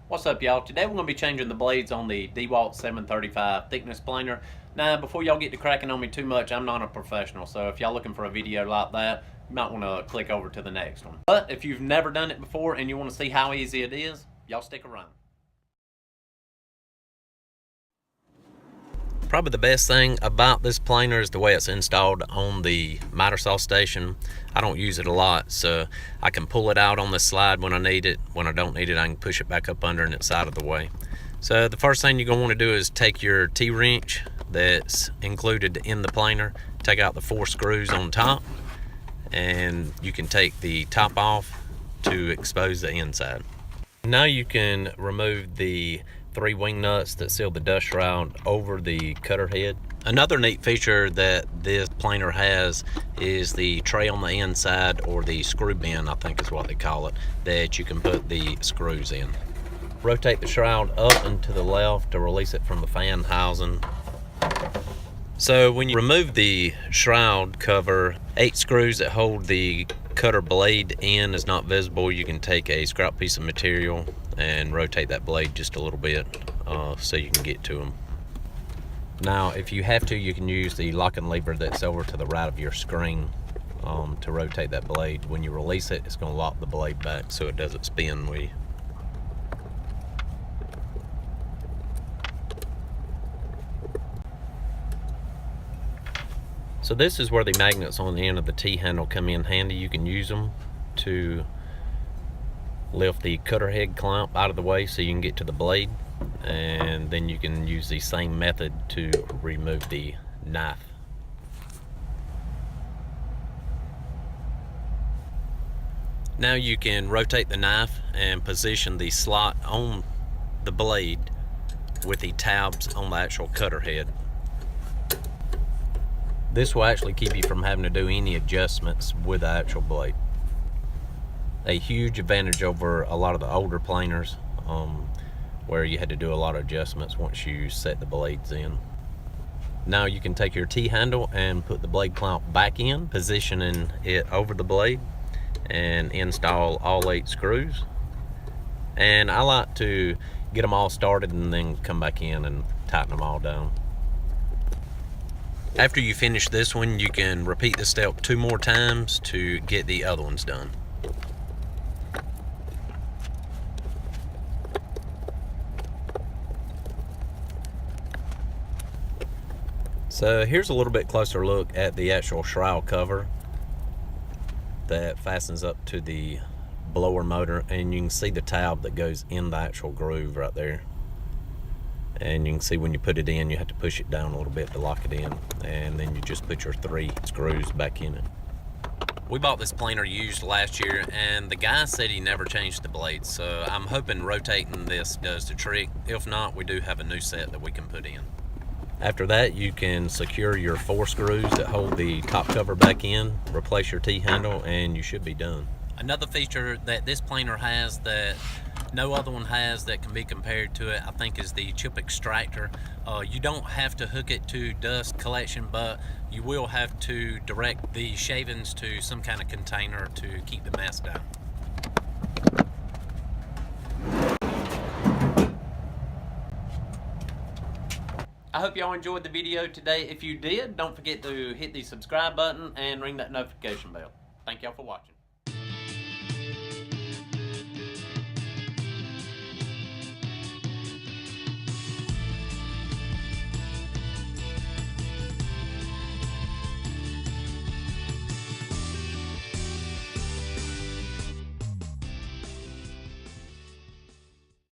What's up, y'all? Today we're going to be changing the blades on the DEWALT 735 thickness planer. Now, before y'all get to cracking on me too much, I'm not a professional, so if y'all looking for a video like that, you might want to click over to the next one. But if you've never done it before and you want to see how easy it is, y'all stick around. Probably the best thing about this planer is the way it's installed on the miter saw station. I don't use it a lot, so I can pull it out on the slide when I need it. When I don't need it, I can push it back up under and it's out of the way. So the first thing you're going to want to do is take your T-wrench that's included in the planer, take out the 4 screws on top, and you can take the top off to expose the inside. Now you can remove the 3 wing nuts that seal the dust shroud over the cutter head. Another neat feature that this planer has is the tray on the inside, or the screw bin, I think is what they call it, that you can put the screws in. Rotate the shroud up and to the left to release it from the fan housing. So when you remove the shroud cover, 8 screws that hold the cutter blade in is not visible. You can take a scrap piece of material and rotate that blade just a little bit so you can get to them. Now, if you have to, you can use the locking lever that's over to the right of your screen to rotate that blade. When you release it, it's going to lock the blade back so it doesn't spin with you. So this is where the magnets on the end of the T-handle come in handy. You can use them to lift the cutter head clamp out of the way so you can get to the blade, and then you can use the same method to remove the knife. Now you can rotate the knife and position the slot on the blade with the tabs on the actual cutter head. This will actually keep you from having to do any adjustments with the actual blade. A huge advantage over a lot of the older planers where you had to do a lot of adjustments once you set the blades in. Now you can take your T-handle and put the blade clamp back in, positioning it over the blade, and install all 8 screws. And I like to get them all started and then come back in and tighten them all down. After you finish this one, you can repeat the step 2 more times to get the other ones done. So here's a little bit closer look at the actual shroud cover that fastens up to the blower motor, and you can see the tab that goes in the actual groove right there. And you can see when you put it in, you have to push it down a little bit to lock it in, and then you just put your 3 screws back in it. We bought this planer used last year, and the guy said he never changed the blades, so I'm hoping rotating this does the trick. If not, we do have a new set that we can put in. After that, you can secure your 4 screws that hold the top cover back in, replace your T-handle, and you should be done. Another feature that this planer has that no other one has that can be compared to it, I think, is the chip extractor. You don't have to hook it to dust collection, but you will have to direct the shavings to some kind of container to keep the mess down. I hope y'all enjoyed the video today. If you did, don't forget to hit the subscribe button and ring that notification bell. Thank y'all for watching.